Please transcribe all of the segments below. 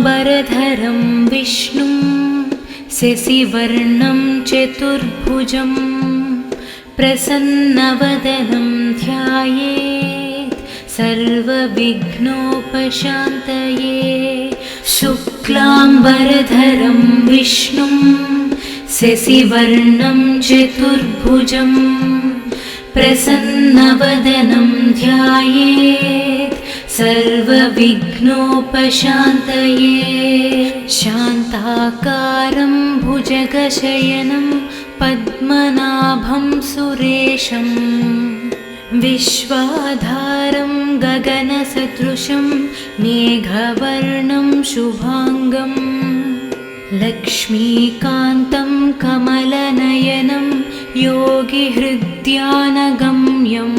शुक्लाम्बरधरं विष्णुं शशिवर्णं चतुर्भुजं प्रसन्नवदनं ध्यायेत् सर्वविघ्नोपशान्तये। शुक्लाम्बरधरं विष्णुं शशिवर्णं चतुर्भुजं प्रसन्नवदनं ध्यायेत् सर्वविघ्नोपशान्तये। शान्ताकारं भुजगशयनं पद्मनाभं सुरेशं विश्वाधारं गगनसदृशं मेघवर्णं शुभांगं लक्ष्मीकान्तं कमलनयनं योगिहृद्यानगम्यं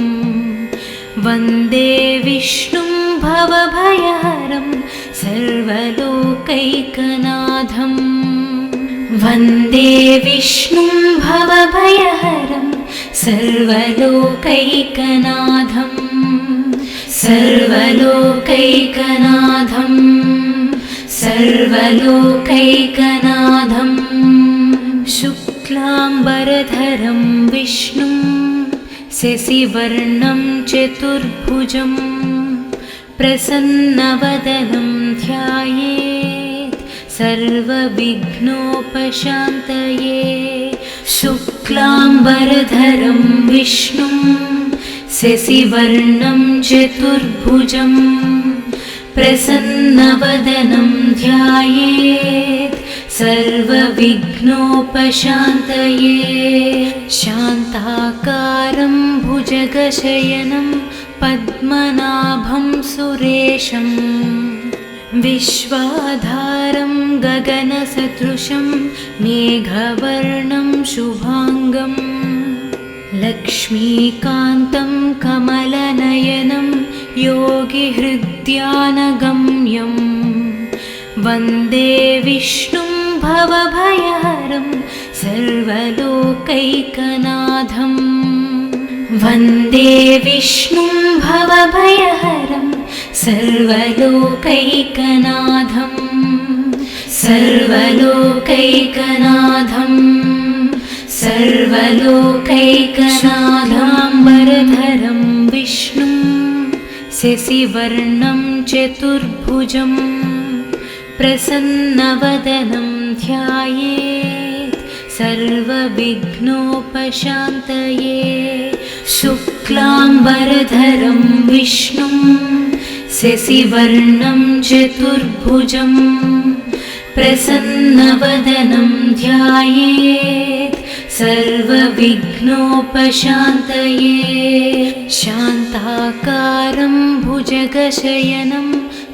वन्दे विष्णुं भवभयहरं सर्वलोकैकनाथं। वन्दे विष्णुं भवभयहरं सर्वलोकैकनाथं सर्वलोकैकनाथं सर्वलोकैकनाथं। शुक्लाम्बरधरं विष्णुं शशिवर्णं चतुर्भुजं प्रसन्नवदनं ध्यायेत् सर्वविघ्नोपशान्तये। शुक्लाम्बरधरं विष्णुं शशिवर्णं चतुर्भुजं प्रसन्नवदनं ध्यायेत् सर्वविघ्नोपशान्तये। शान्ताकारं भुजगशयनं पद्मनाभं सुरेशं विश्वाधारं गगनसदृशं मेघवर्णं शुभांगं लक्ष्मीकान्तं कमलनयनं योगिहृद्यानगम्यं वन्दे विष्णुं भवभयहरं सर्वलोकैकनाथं। वन्दे विष्णुं भवभयहरं सर्वलोकैकनाथं सर्वलोकैकनाथं सर्वलोकैकनाथाम्बरधरं विष्णुं शशिवर्णं चतुर्भुजं प्रसन्नवदनं ध्यायेत् सर्वविघ्नोपशान्तये। शुक्लाम्बरधरं विष्णुं शशिवर्णं चतुर्भुजं प्रसन्नवदनं ध्यायेत् सर्वविघ्नोपशान्तये। शान्ताकारं भुजगशयनं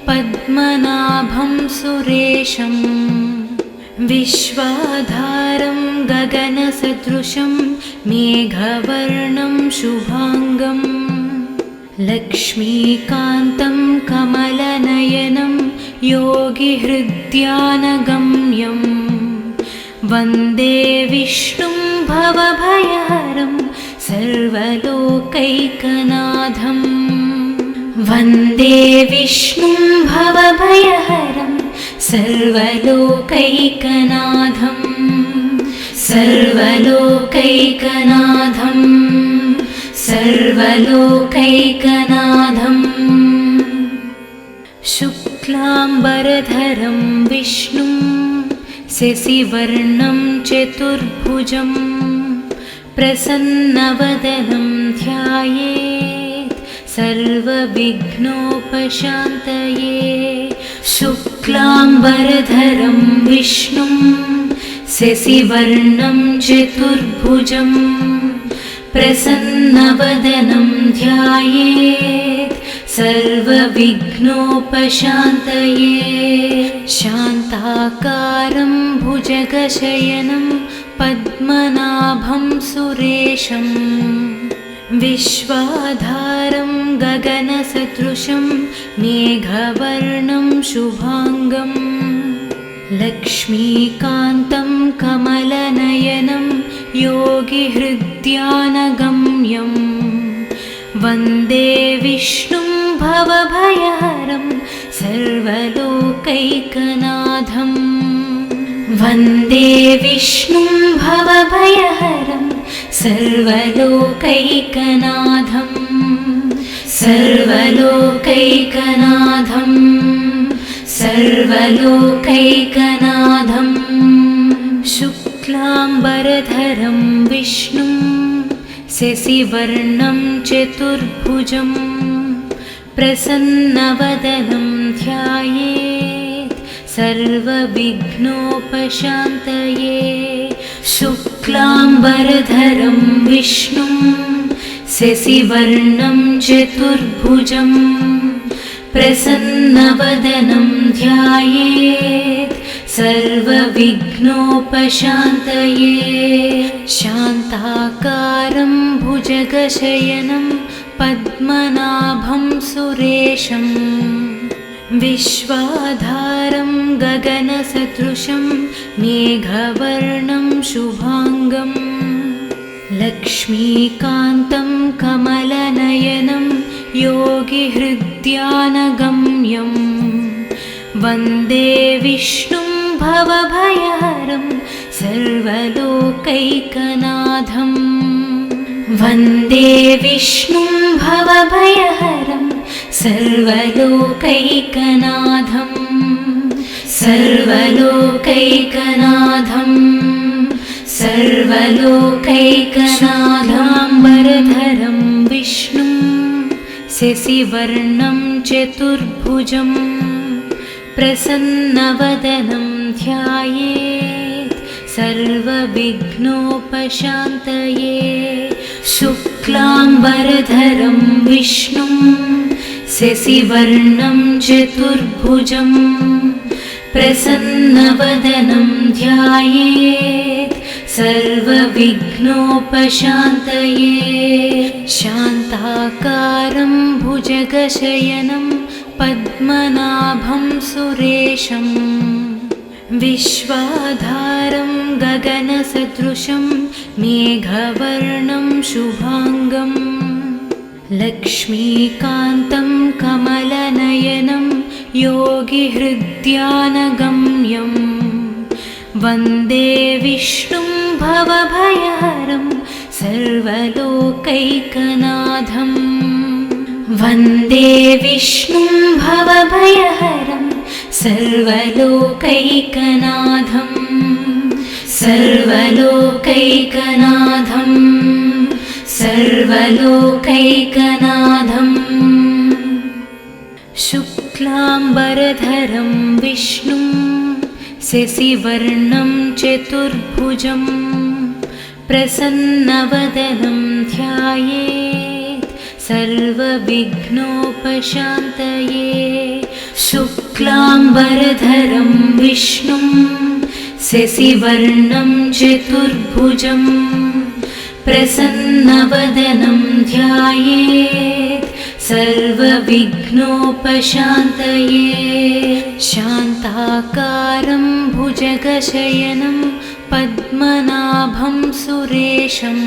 पद्मनाभं सुरेशं विश्वाधारं गगनसदृशं मेघवर्णं शुभांगं लक्ष्मीकान्तं कमलनयनं योगिहृद्यानगम्यं वन्दे विष्णुं भवभयहरं सर्वलोकैकनाथं। वन्दे विष्णुं भवभयहरं सर्वलोकैकनाथं सर्वलोकैकनाथं सर्वलोकैकनाथं। शुक्लाम्बरधरं विष्णुं शशिवर्णं चतुर्भुजं प्रसन्नवदनं ध्यायेत् सर्वविघ्नोपशान्तये। शुक्लाम्बरधरं विष्णुं शशिवर्णं चतुर्भुजं प्रसन्नवदनं ध्यायेत् सर्वविघ्नोपशान्तये। शान्ताकारं भुजगशयनं पद्मनाभं सुरेशं विश्वाधारं गगनसदृशं मेघवर्णं शुभांगं लक्ष्मीकान्तं कमलनयनं योगिहृद्यानगम्यं वन्दे विष्णुं भवभयहरं सर्वलोकैकनाथं। सर्वलोकैकनाथं वन्दे विष्णुं भवभयहरं सर्वलोकैकनाथं सर्वलोकैकनाथं सर्वलोकैकनाथं शुक्लाम्बरधरं विष्णुं शशिवर्णं चतुर्भुजं प्रसन्नवदनं ध्यायेत् सर्वविघ्नोपशान्तये शुक्लाम्बरधरं विष्णुं शशिवर्णं चतुर्भुजं प्रसन्नवदनं ध्यायेत् सर्वविघ्नोपशान्तये शान्ताकारं भुजगशयनं पद्मनाभं सुरेशं विश्वाधारं गगनसदृशं मेघवर्णं शुभाङ्गं लक्ष्मीकान्तं कमलनयनं योगिहृद्यानगम्यं वन्दे विष्णुं भवभयहरं सर्वलोकैकनाथं वन्दे विष्णुं भवभयहरं सर्वलोकैकनाथं सर्वलोकैकनाथं सर्वलोकैकनाथाम्बरधरं विष्णुं शशिवर्णं चतुर्भुजं प्रसन्नवदनं ध्यायेत् सर्वविघ्नोपशान्तये शुक्लाम्बरधरं विष्णुं शशिवर्णं चतुर्भुजं प्रसन्नवदनं ध्यायेत् सर्वविघ्नोपशान्तये शान्ताकारं भुजगशयनं पद्मनाभं सुरेशं विश्वाधारं गगनसदृशं मेघवर्णं शुभाङ्गं लक्ष्मीकान्तं कमलनयनं योगिहृद्यानगम्यं वन्दे विष्णुं भवभयहरं सर्वलोकैकनाथं वन्दे विष्णुं भवभयहरं सर्वलोकैकनाथं सर्वलोकैकनाथं सर्वलोकैकनाथं शुक्लाम्बरधरं विष्णुं शशिवर्णं चतुर्भुजं प्रसन्नवदनं ध्यायेत् सर्वविघ्नोपशान्तये शुक्लाम्बरधरं विष्णुं शशिवर्णं चतुर्भुजं प्रसन्नवदनं ध्यायेत् सर्वविघ्नोपशान्तये शान्ताकारं भुजगशयनं पद्मनाभं सुरेशं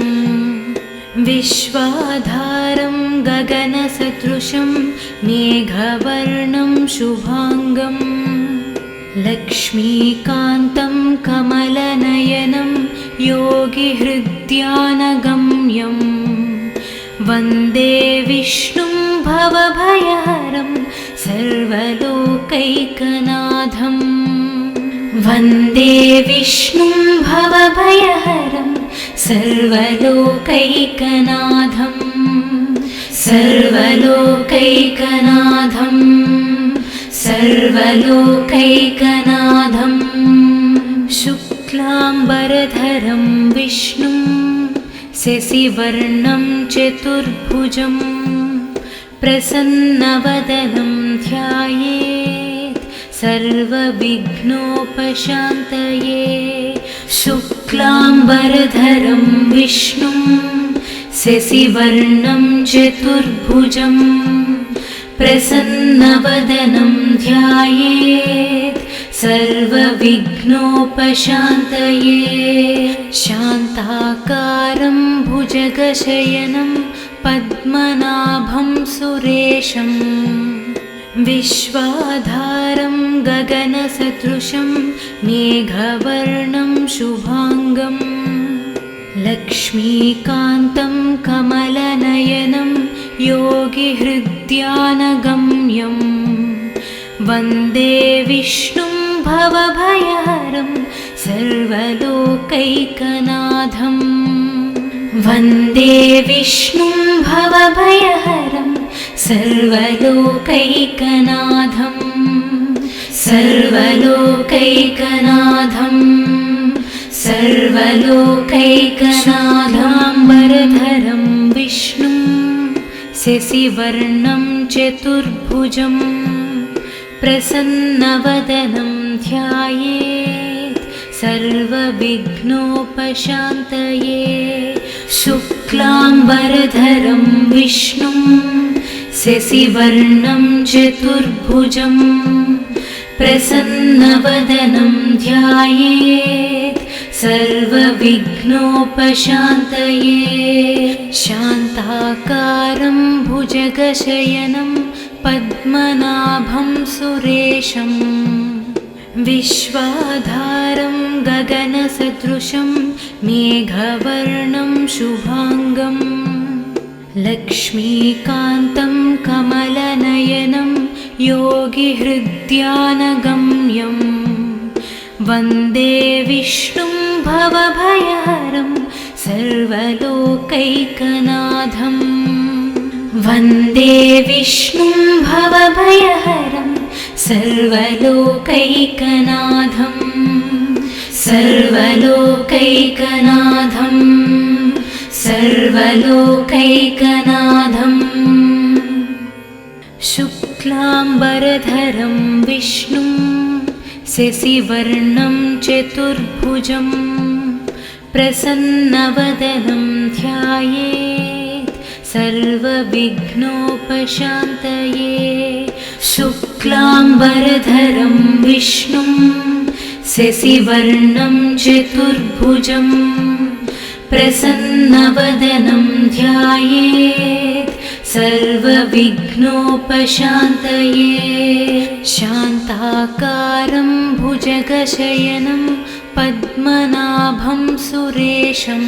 विश्वाधारं गगनसदृशं मेघवर्णं शुभाङ्गं लक्ष्मीकान्तं कमलनयनं योगिहृद्यानगम्यं वन्दे विष्णुं भवभयहरं सर्वलोकैकनाथं वन्दे विष्णुं भवभयहरं सर्वलोकैकनाथं सर्वलोकैकनाथं सर्वलोकैकनाथं शुक्लाम्बरधरं विष्णुं शशिवर्णं चतुर्भुजं प्रसन्नवदनं ध्यायेत् सर्वविघ्नोपशान्तये शुक्लाम्बरधरं विष्णुं शशिवर्णं चतुर्भुजं प्रसन्नवदनं ध्यायेत् सर्वविघ्नोपशान्तये शान्ताकारं भुजगशयनं पद्मनाभं सुरेशं विश्वाधारं गगनसदृशं मेघवर्णं शुभांगं लक्ष्मीकान्तं कमलनयनं योगिहृद्यानगम्यं वन्दे विष्णुं भवभयहरं सर्वलोकैकनाथं वन्दे विष्णुं भवभयहरं सर्वलोकैकनाथं सर्वलोकैकनाथं सर्वलोकैकनाथाम्बरधरं विष्णुं शशिवर्णं चतुर्भुजं प्रसन्नवदनं ध्यायेत् सर्वविघ्नोपशान्तये शुक्लाम्बरधरं विष्णुं शशिवर्णं चतुर्भुजं प्रसन्नवदनं ध्यायेत् सर्वविघ्नोपशान्तये शान्ताकारं भुजगशयनं पद्मनाभं सुरेशं विश्वाधारं गगनसदृशं मेघवर्णं शुभांगं लक्ष्मीकान्तं कमलनयनं योगिहृद्यानगम्यं वन्दे विष्णुं भवभयहरं सर्वलोकैकनाथं वन्दे विष्णुं भवभयहरं सर्वलोकैकनाथं सर्वलोकैकनाथं सर्वलोकैकनाथं शुक्लाम्बरधरं विष्णुं शशिवर्णं चतुर्भुजं प्रसन्नवदनं ध्यायेत् सर्वविघ्नोपशान्तये शुक्लाम्बरधरं विष्णुं शशिवर्णं चतुर्भुजं प्रसन्नवदनं ध्यायेत् सर्वविघ्नोपशान्तये शान्ताकारं भुजगशयनं पद्मनाभं सुरेशं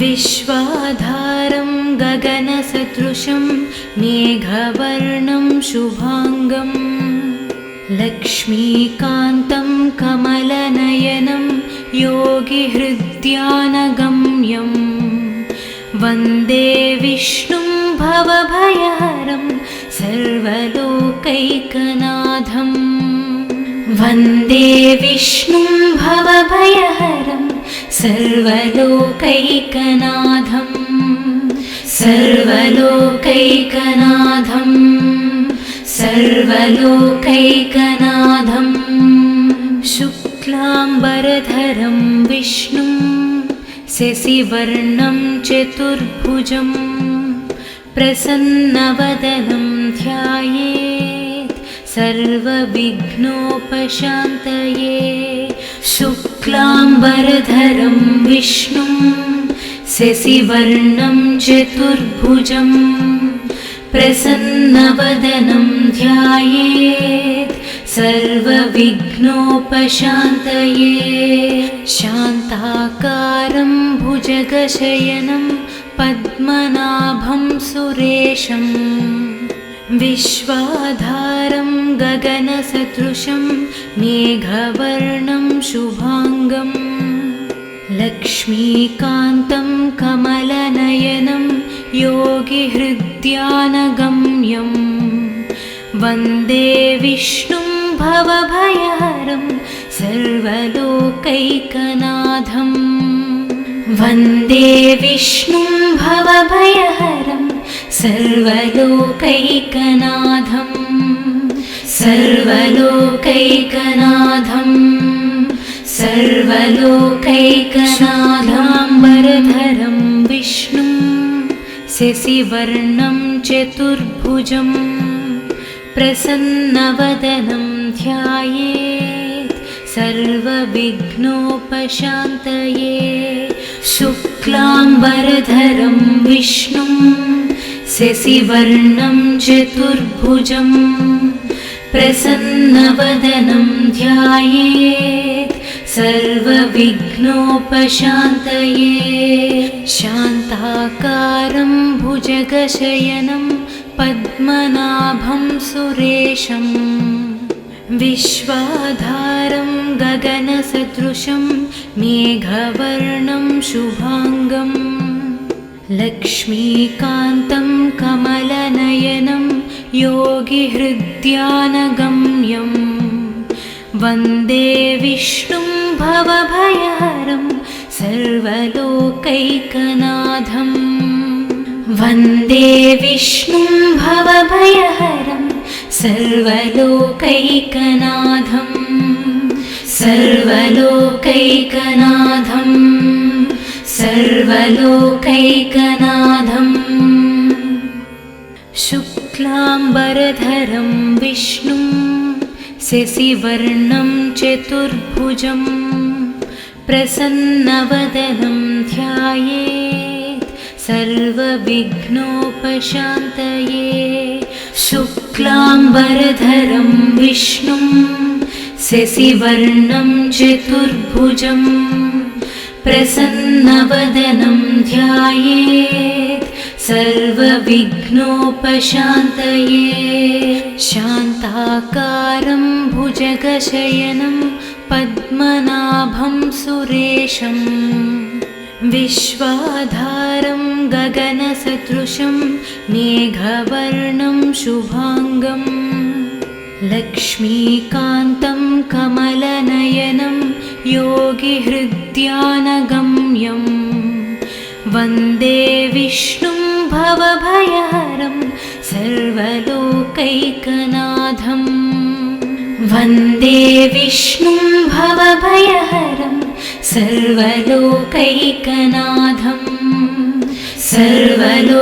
विश्वाधारं गगनसदृशं मेघवर्णं शुभांगं लक्ष्मीकान्तं कमलनयनं योगिहृद्यानगम्यं वन्दे विष्णुं भवभयहरं सर्वलोकैकनाथं वन्दे विष्णुं भवभयहरं सर्वलोकैकनाथं सर्वलोकैकनाथं सर्वलोकैकनाथं शुक्लाम्बरधरं विष्णुं शशिवर्णं चतुर्भुजं प्रसन्नवदनं ध्यायेत् सर्वविघ्नोपशान्तये शुक्लाम्बरधरं विष्णुं शशिवर्णं चतुर्भुजं प्रसन्नवदनं ध्यायेत् सर्वविघ्नोपशान्तये शान्ताकारं भुजगशयनं पद्मनाभं सुरेशं विश्वाधारं गगनसदृशं मेघवर्णं शुभांगं लक्ष्मीकान्तं कमलनयनं योगिहृद्यानगम्यं वन्दे विष्णुं भवभयहरं सर्वलोकैकनाथं वन्दे विष्णुं भवभयहरं सर्वलोकैकनाथं सर्वलोकैकनाथं सर्वलोकैकनाथाम्बरधरं विष्णुं शशिवर्णं चतुर्भुजं प्रसन्नवदनं ध्यायेत् सर्वविघ्नोपशान्तये शुक्लाम्बरधरं विष्णुं शशिवर्णं चतुर्भुजं प्रसन्नवदनं ध्यायेत् सर्वविघ्नोपशान्तये शान्ताकारं भुजगशयनं पद्मनाभं सुरेशं विश्वाधारं गगनसदृशं मेघवर्णं शुभाङ्गं लक्ष्मीकान्तं कमलनयनं योगिहृद्यानगम्यं वन्दे विष्णुं भवभयहरं सर्वलोकैकनाथं वन्दे विष्णुं भवभयहरं सर्वलोकैकनाथं सर्वलोकैकनाथं सर्वलोकैकनाथं शुक्लाम्बरधरं विष्णुं शशिवर्णं चतुर्भुजं प्रसन्नवदनं ध्यायेत् सर्वविघ्नोपशान्तये शुक्लाम्बरधरं विष्णुं शशिवर्णं चतुर्भुजं प्रसन्नवदनं ध्यायेत् सर्वविघ्नोपशान्तये शान्ताकारं भुजगशयनं पद्मनाभं सुरेशं विश्वाधारं गगनसदृशं मेघवर्णं शुभाङ्गं लक्ष्मीकान्तं कमलनयनं योगिहृद्यानगम्यं वन्दे विष्णुं भवभयहरं सर्वलोकैकनाथं वन्दे विष्णुं भवभयहरं सर्वलोकैकनाथं सर्वलोकैकनाथं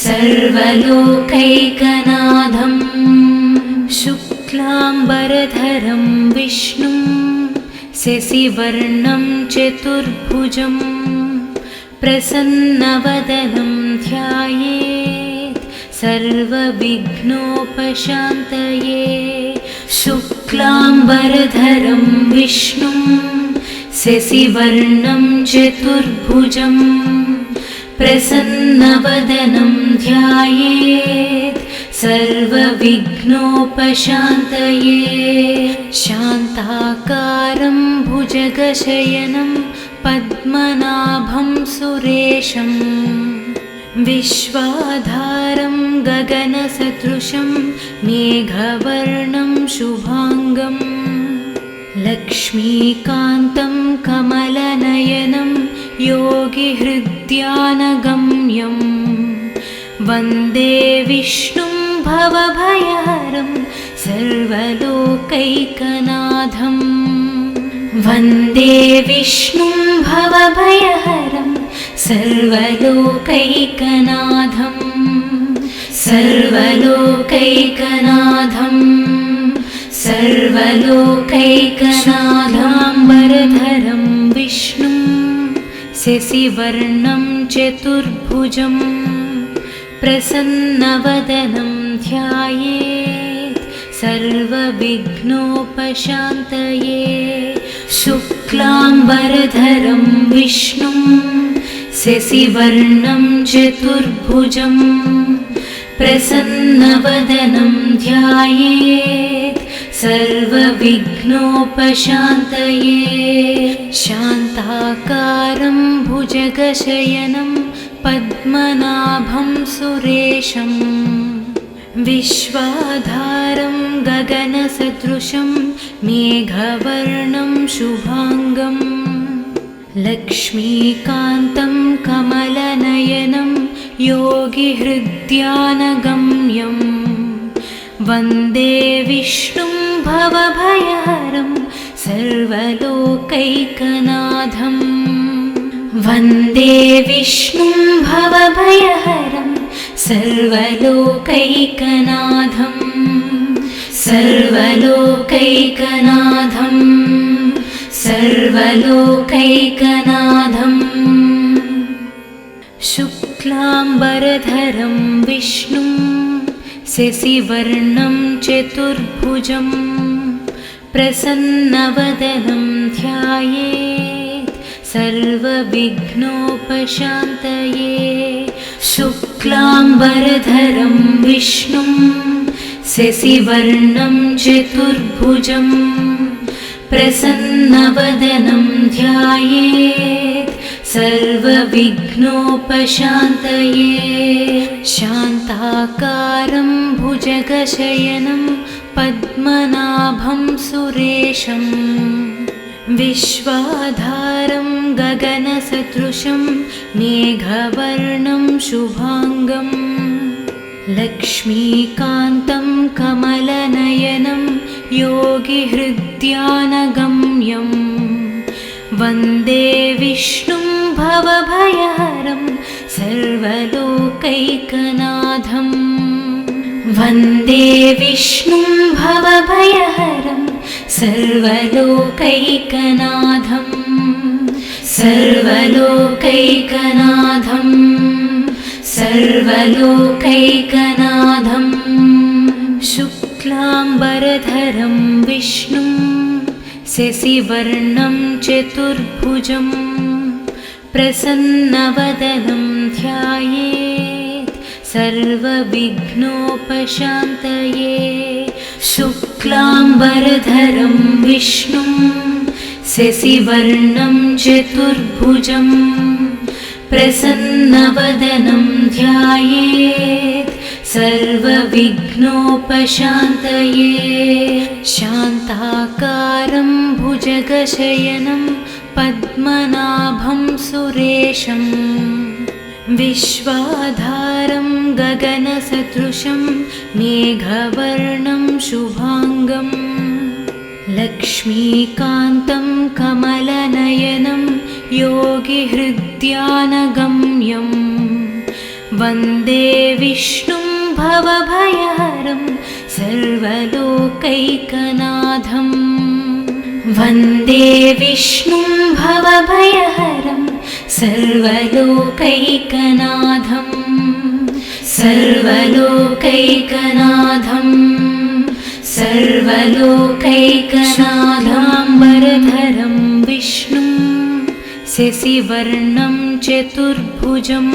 सर्वलोकैकनाथं शुक्लाम्बरधरं विष्णुं शशिवर्णं चतुर्भुजं प्रसन्नवदनं ध्यायेत् सर्वविघ्नोपशान्तये शुक्लाम्बरधरं विष्णुं शशिवर्णं चतुर्भुजं प्रसन्नवदनं ध्यायेत् सर्वविघ्नोपशान्तये शान्ताकारं भुजगशयनं पद्मनाभं सुरेशं विश्वाधारं गगनसदृशं मेघवर्णं शुभाङ्गं लक्ष्मीकान्तं कमलनयनं योगिहृद्यानगम्यं वन्दे विष्णुं भवभयहरं सर्वलोकैकनाथं वन्दे विष्णुं भवभयहरं सर्वलोकैकनाथं सर्वलोकैकनाथं सर्वलोकैकनाथाम्बरधरं विष्णुं शशिवर्णं चतुर्भुजं प्रसन्नवदनं ध्यायेत् सर्वविघ्नोपशान्तये शुक्लाम्बरधरं विष्णुं शशिवर्णं चतुर्भुजं प्रसन्नवदनं ध्यायेत् सर्वविघ्नोपशान्तये शान्ताकारं भुजगशयनं पद्मनाभं सुरेशं विश्वाधारं गगनसदृशं मेघवर्णं शुभाङ्गं लक्ष्मीकान्तं कमलनयनं योगिहृद्यानगम्यं वन्दे विष्णुं भवभयहरं सर्वलोकैकनाथं वन्दे विष्णुं भवभयहरं सर्वलोकैकनाथं सर्वलोकैकनाथं सर्वलोकैकनाथं शुक्लाम्बरधरं विष्णुं शशिवर्णं चतुर्भुजं प्रसन्नवदनं ध्यायेत् सर्वविघ्नोपशान्तये। शुक्लाम्बरधरं विष्णुं शशिवर्णं चतुर्भुजं प्रसन्नवदनं ध्यायेत् सर्वविघ्नोपशान्तये। शान्ताकारं भुजगशयनं पद्मनाभं सुरेशं विश्वाधारं गगनसदृशं मेघवर्णं शुभाङ्गं लक्ष्मीकान्तं कमलनयनं योगिहृद्यानगम्यं वन्दे विष्णुं भवभयहरं सर्वलोकैकनाथं। वन्दे विष्णुं भवभयहरं सर्वलोकैकनाथं सर्वलोकैकनाथं सर्वलोकैकनाथं। शुक्लाम्बरधरं विष्णुं शशिवर्णं चतुर्भुजं प्रसन्नवदनं ध्यायेत् सर्वविघ्नोपशान्तये। शुक्लाम्बरधरं विष्णुं शशिवर्णं चतुर्भुजं प्रसन्नवदनं ध्यायेत् सर्वविघ्नोपशान्तये। शान्ताकारं भुजगशयनं पद्मनाभं सुरेशं विश्वाधारं गगनसदृशं मेघवर्णं शुभाङ्गं लक्ष्मीकान्तं कमलनयनं योगिहृद्यानगम्यं वन्दे विष्णुं भवभयहरं सर्वलोकैकनाथं। वन्दे विष्णुं भवभयहरं सर्वलोकैकनाथं सर्वलोकैकनाथं सर्वलोकैकनाथाम्बरधरं विष्णुं शशिवर्णं चतुर्भुजं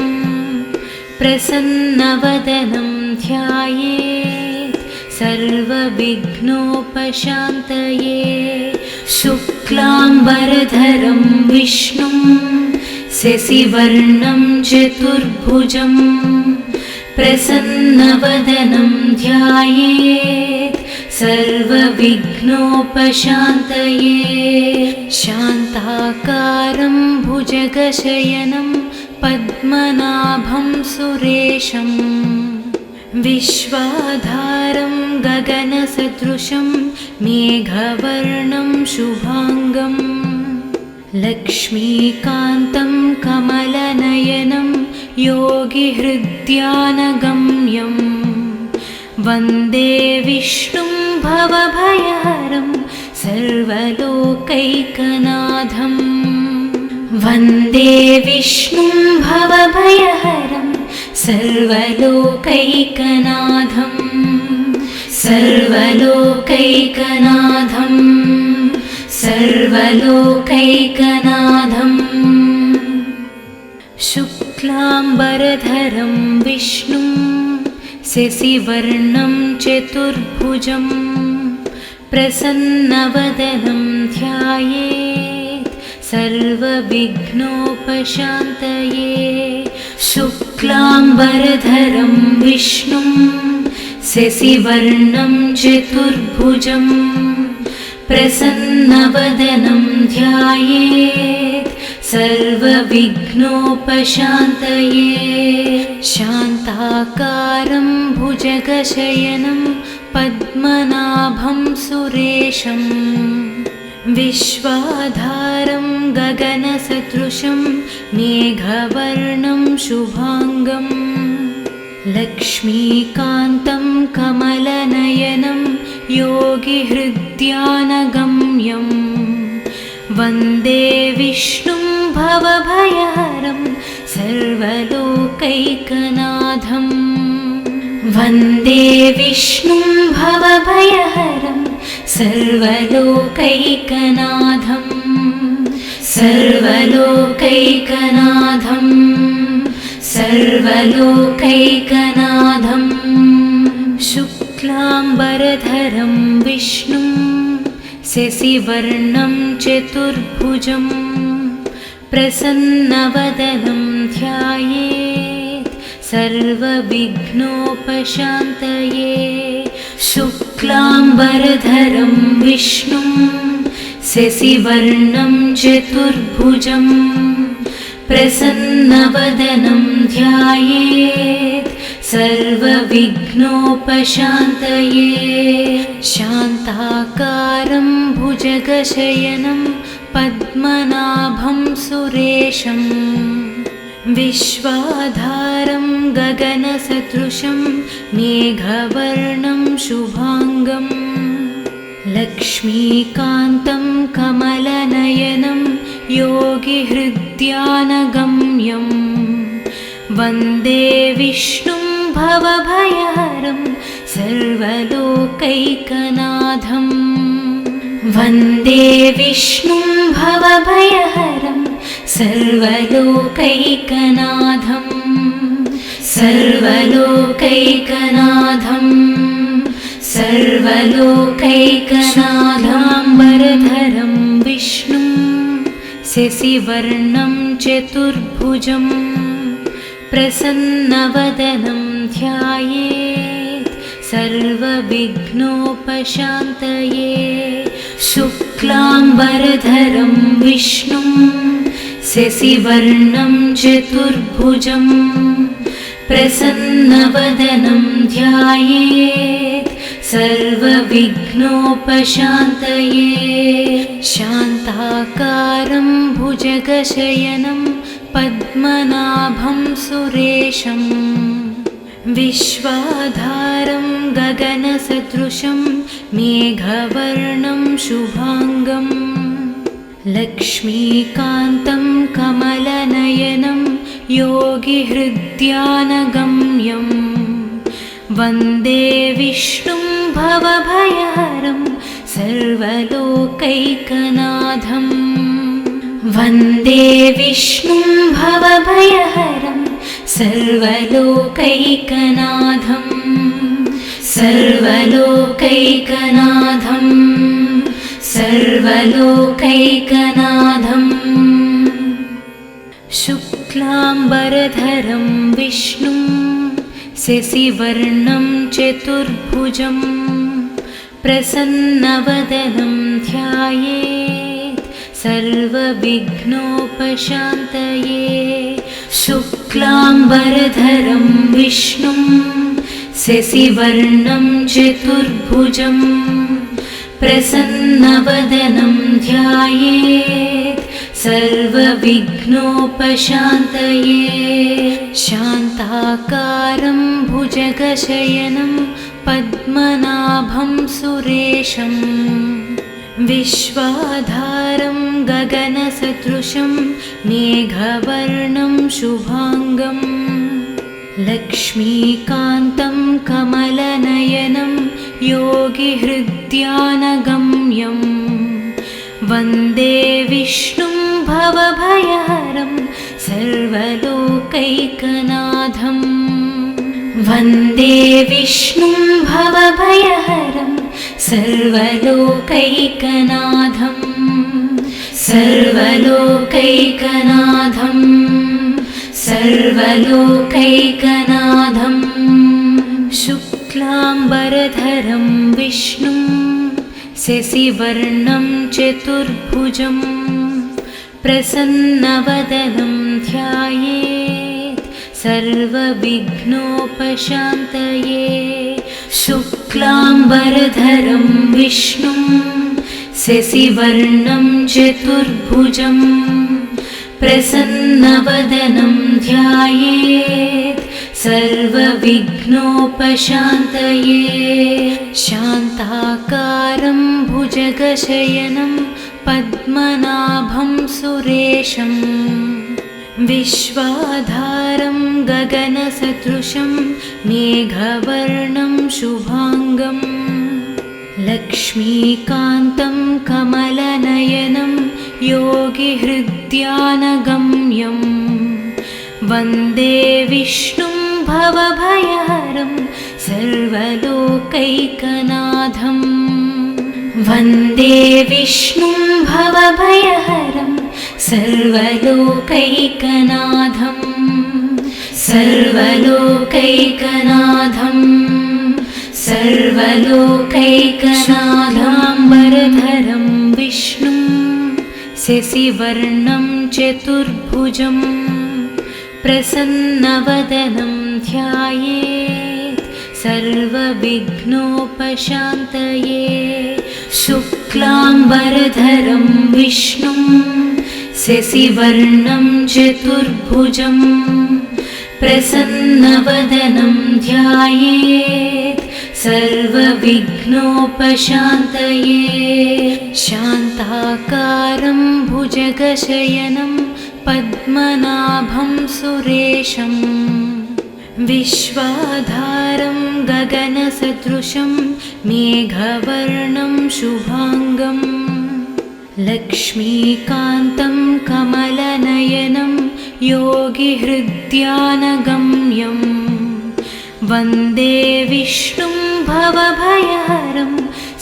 प्रसन्नवदनं ध्यायेत् सर्वविघ्नोपशान्तये। शुक्लाम्बरधरं विष्णुं शशिवर्णं चतुर्भुजं प्रसन्नवदनं ध्यायेत् सर्वविघ्नोपशान्तये। शान्ताकारं भुजगशयनं पद्मनाभं सुरेशं विश्वाधारं गगनसदृशं मेघवर्णं शुभाङ्गं लक्ष्मीकान्तं कमलनयनं योगिहृद्यानगम्यं वन्दे विष्णुं भवभयहरं सर्वलोकैकनाथं। वन्दे विष्णुं भवभयहरं सर्वलोकैकनाथं सर्वलोकैकनाथं सर्वलोकैकनाथं। शुक्लाम्बरधरं विष्णुं शशिवर्णं चतुर्भुजं प्रसन्नवदनं ध्यायेत् सर्वविघ्नोपशान्तये। शुक्लाम्बरधरं विष्णुं शशिवर्णं चतुर्भुजं प्रसन्नवदनं ध्यायेत् सर्वविघ्नोपशान्तये। शान्ताकारं भुजगशयनं पद्मनाभं सुरेशं विश्वाधारं गगनसदृशं मेघवर्णं शुभाङ्गं लक्ष्मीकान्तं कमलनयनं योगिहृद्यानगम्यं वन्दे विष्णुं भवभयहरं सर्वलोकैकनाथं। सर्वलोकैकनाथं वन्दे विष्णुं भवभयहरं सर्वलोकैकनाथं सर्वलोकैकनाथं सर्वलोकैकनाथं शुक्लाम्बरधरं विष्णुं शशिवर्णं चतुर्भुजं प्रसन्नवदनं ध्यायेत् सर्वविघ्नोपशान्तये शुक्लाम्बरधरं विष्णुं शशिवर्णं चतुर्भुजं प्रसन्नवदनं ध्यायेत् सर्वविघ्नोपशान्तये शान्ताकारं भुजगशयनं पद्मनाभं सुरेशं विश्वाधारं गगनसदृशं मेघवर्णं शुभाङ्गं लक्ष्मीकान्तं कमलनयनं योगिहृद्यानगम्यं वन्दे विष्णुं भवभयहरं सर्वलोकैकनाथं वन्दे विष्णुं भवभयहरं सर्वलोकैकनाथं सर्वलोकैकनाथं सर्वलोकैकनाथाम्बरधरं विष्णुं शशिवर्णं चतुर्भुजं प्रसन्नवदनं ध्यायेत् सर्वविघ्नोपशान्तये शुक्लाम्बरधरं विष्णुं शशिवर्णं चतुर्भुजं प्रसन्नवदनं ध्यायेत् सर्वविघ्नोपशान्तये शान्ताकारं भुजगशयनं पद्मनाभं सुरेशं विश्वाधारं गगनसदृशं मेघवर्णं शुभाङ्गं लक्ष्मीकान्तं कमलनयनं योगिहृद्यानगम्यं वन्दे विष्णुं भवभयहरं सर्वलोकैकनाथं वन्दे विष्णुं भवभयहरं सर्वलोकैकनाथं सर्वलोकैकनाथं सर्वलोकैकनाथं शुक्लाम्बरधरं विष्णुं शशिवर्णं चतुर्भुजं प्रसन्नवदनं ध्यायेत् सर्वविघ्नोपशान्तये शुक्लाम्बरधरं विष्णुं शशिवर्णं चतुर्भुजं प्रसन्नवदनं ध्यायेत् सर्वविघ्नोपशान्तये शान्ताकारं भुजगशयनं पद्मनाभं सुरेशं विश्वाधारं गगनसदृशं मेघवर्णं शुभाङ्गं लक्ष्मीकान्तं कमलनयनं योगिहृद्यानगम्यं वन्दे विष्णुं भवभयहरं सर्वलोकैकनाथं वन्दे विष्णुं भवभयहरं सर्वलोकैकनाथं सर्वलोकैकनाथं सर्वलोकैकनाथं शुक्लाम्बरधरं विष्णुं शशिवर्णं चतुर्भुजं प्रसन्नवदनं ध्यायेत् सर्वविघ्नोपशान्तये शुक्लाम्बरधरं विष्णुं शशिवर्णं चतुर्भुजं प्रसन्नवदनं ध्यायेत् सर्वविघ्नोपशान्तये शान्ताकारं भुजगशयनं पद्मनाभं सुरेशं विश्वाधारं गगनसदृशं मेघवर्णं शुभाङ्गं लक्ष्मीकान्तं कमलनयनं योगिहृद्यानगम्यं वन्दे विष्णुं भवभयहरं सर्वलोकैकनाथं वन्दे विष्णुं भवभयहरं सर्वलोकैकनाथं सर्वलोकैकनाथं सर्वलोकैकनाथाम्बरधरं विष्णुं शशिवर्णं चतुर्भुजं प्रसन्नवदनं ध्यायेत् सर्वविघ्नोपशान्तये शुक्लाम्बरधरं विष्णुं शशिवर्णं चतुर्भुजं प्रसन्नवदनं ध्यायेत् सर्वविघ्नोपशान्तये शान्ताकारं भुजगशयनं पद्मनाभं सुरेशं विश्वाधारं गगनसदृशं मेघवर्णं शुभाङ्गं लक्ष्मीकान्तं कमलनयनं योगिहृद्यानगम्यं वन्दे विष्णुं भवभयहरं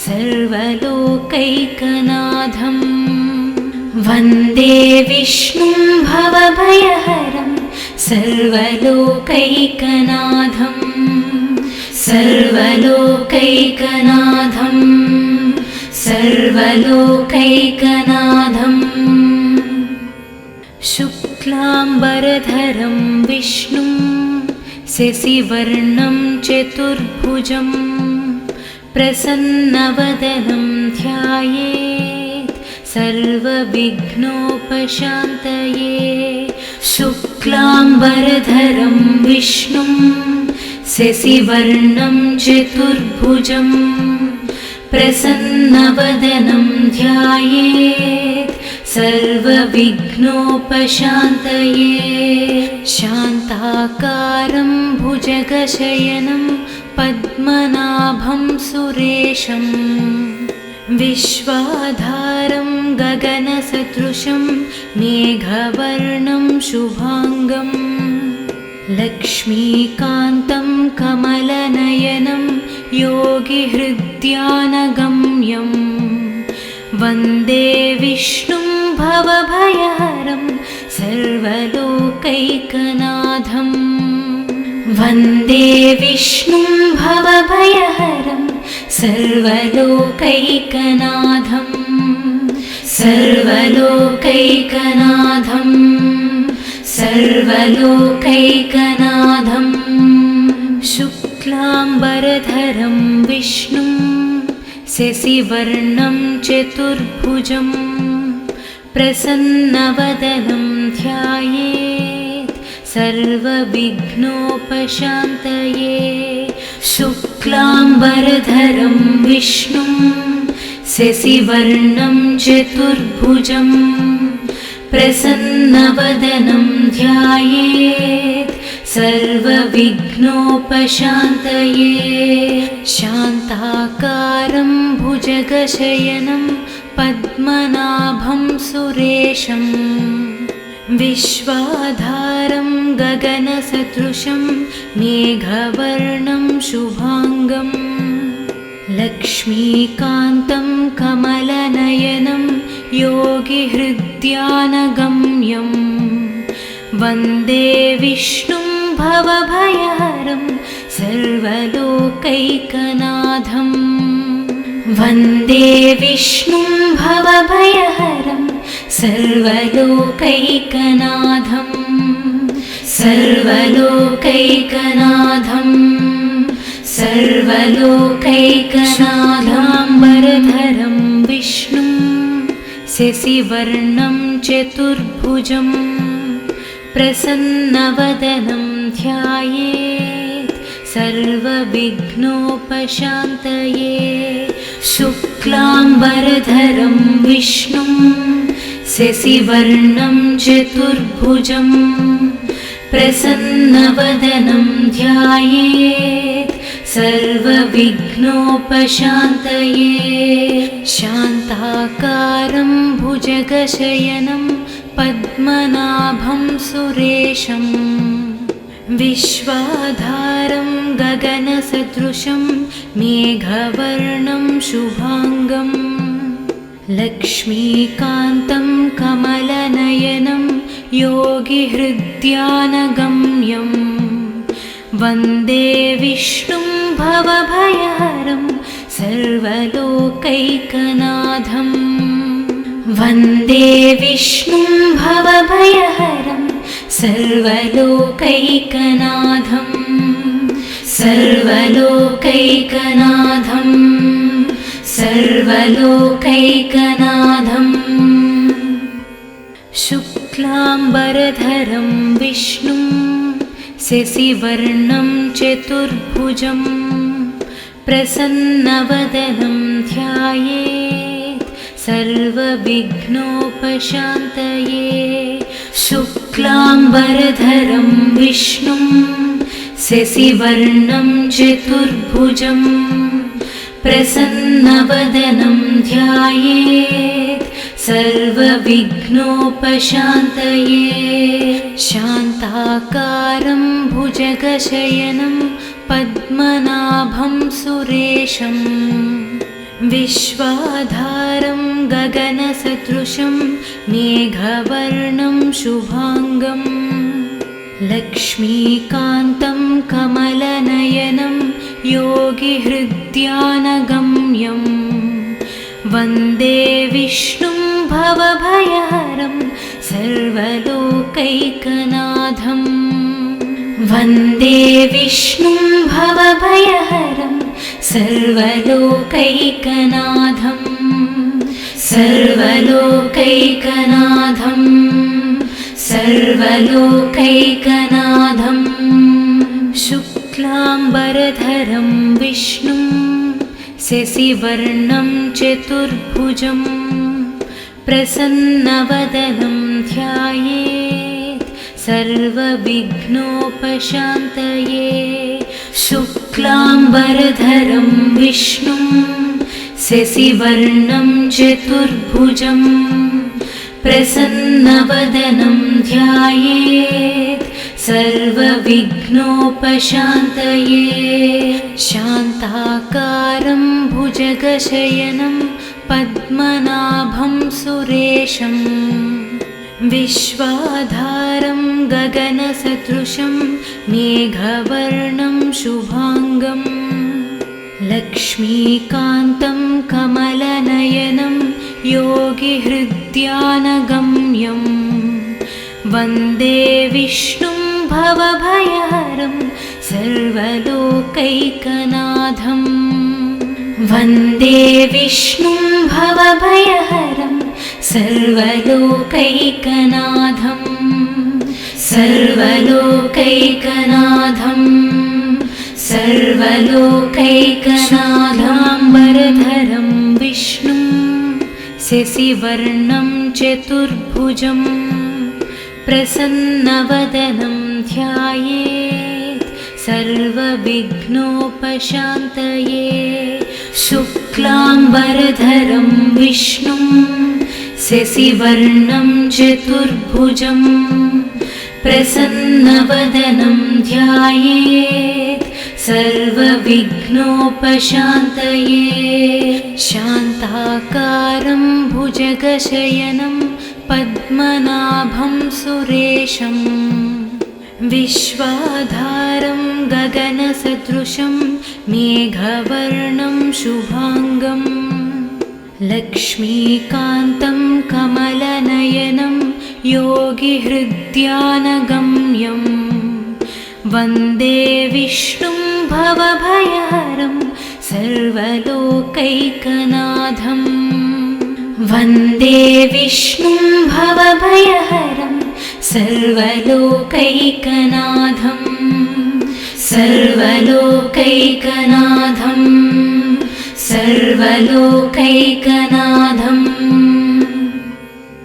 सर्वलोकैकनाथं वन्दे विष्णुं भवभयहरं सर्वलोकैकनाथं सर्वलोकैकनाथं सर्वलोकैकनाथं शुक्लाम्बरधरं विष्णुं शशिवर्णं चतुर्भुजं प्रसन्नवदनं ध्यायेत् सर्वविघ्नोपशान्तये शुक्लाम्बरधरं विष्णुं शशिवर्णं चतुर्भुजं प्रसन्नवदनं ध्यायेत् सर्वविघ्नोपशान्तये शान्ताकारं भुजगशयनं पद्मनाभं सुरेशं विश्वाधारं गगनसदृशं मेघवर्णं शुभाङ्गं लक्ष्मीकान्तं कमलनयनं योगिहृद्यानगम्यं वन्दे विष्णुं भवभयहरं सर्वलोकैकनाथं वन्दे विष्णुं भवभयहरं सर्वलोकैकनाथं सर्वलोकैकनाथं सर्वलोकैकनाथं शुक्लाम्बरधरं विष्णुं शशिवर्णं चतुर्भुजं प्रसन्नवदनं ध्यायेत् सर्वविघ्नोपशान्तये शुक्लाम्बरधरं विष्णुं शशिवर्णं चतुर्भुजं प्रसन्नवदनं ध्यायेत् सर्वविघ्नोपशान्तये शान्ताकारं भुजगशयनं पद्मनाभं सुरेशं विश्वाधारं गगनसदृशं मेघवर्णं शुभाङ्गं लक्ष्मीकान्तं कमलनयनं योगिहृद्यानगम्यं वन्दे विष्णुं भवभयहरं सर्वलोकैकनाथं वन्दे विष्णुं भवभयहरं सर्वलोकैकनाथं सर्वलोकैकनाथं सर्वलोकैकनाथाम्बरधरं विष्णुं शशिवर्णं चतुर्भुजं प्रसन्नवदनं ध्यायेत् सर्वविघ्नोपशान्तये शुक्लाम्बरधरं विष्णुं शशिवर्णं चतुर्भुजं प्रसन्नवदनं ध्यायेत् सर्वविघ्नोपशान्तये शान्ताकारं भुजगशयनं पद्मनाभं सुरेशं विश्वाधारं गगनसदृशं मेघवर्णं शुभांगं लक्ष्मीकान्तं कमलनयनं योगिहृद्यानगम्यं वन्दे विष्णुं भवभयहरं सर्वलोकैकनाथं वन्दे विष्णुं भवभयहरं सर्वलोकैकनाथं सर्वलोकैकनाथं सर्वलोकैकनाथं शुक्लाम्बरधरं विष्णुं शशिवर्णं चतुर्भुजं प्रसन्नवदनं ध्यायेत् सर्वविघ्नोपशान्तये शुक्लाम्बरधरं विष्णुं शशिवर्णं चतुर्भुजं प्रसन्नवदनं ध्यायेत् सर्वविघ्नोपशान्तये शान्ताकारं भुजगशयनं पद्मनाभं सुरेशं विश्वाधारं गगनसदृशं मेघवर्णं शुभांगं लक्ष्मीकान्तं कमलनयनं योगिहृद्यानगम्यं वन्दे विष्णुं भवभयहरं सर्वलोकैकनाथं वन्दे विष्णुं भवभयहरं सर्वलोकैकनाथं सर्वलोकैकनाथं सर्वलोकैकनाथं शुक्लाम्बरधरं विष्णुं शशिवर्णं चतुर्भुजं प्रसन्नवदनं ध्यायेत् सर्वविघ्नोपशान्तये शुक्लाम्बरधरं विष्णुं शशिवर्णं चतुर्भुजं प्रसन्नवदनं ध्यायेत् सर्वविघ्नोपशान्तये शान्ताकारं भुजगशयनं पद्मनाभं सुरेशं विश्वाधारं गगनसदृशं मेघवर्णं शुभांगं लक्ष्मीकान्तं कमलनयनं योगिहृद्यानगम्यं वन्दे विष्णुं भवभयहरं सर्वलोकैकनाथं वन्दे विष्णुं भवभयहरं सर्वलोकैकनाथं सर्वलोकैकनाथं सर्वलोकैकनाथाम्बरधरं विष्णुं शशिवर्णं चतुर्भुजं प्रसन्नवदनं ध्यायेत् सर्वविघ्नोपशान्तये शुक्लाम्बरधरं विष्णुं शशिवर्णं चतुर्भुजं प्रसन्नवदनं ध्यायेत् सर्वविघ्नोपशान्तये शान्ताकारं भुजगशयनं पद्मनाभं सुरेशं विश्वाधारं गगनसदृशं मेघवर्णं शुभांगं लक्ष्मीकान्तं कमलनयनं योगिहृद्यानगम्यं वन्दे विष्णुं भवभयहरं सर्वलोकैकनाथं वन्दे विष्णुं भवभयहरं सर्वलोकैकनाथं सर्वलोकैकनाथं सर्वलोकैकनाथं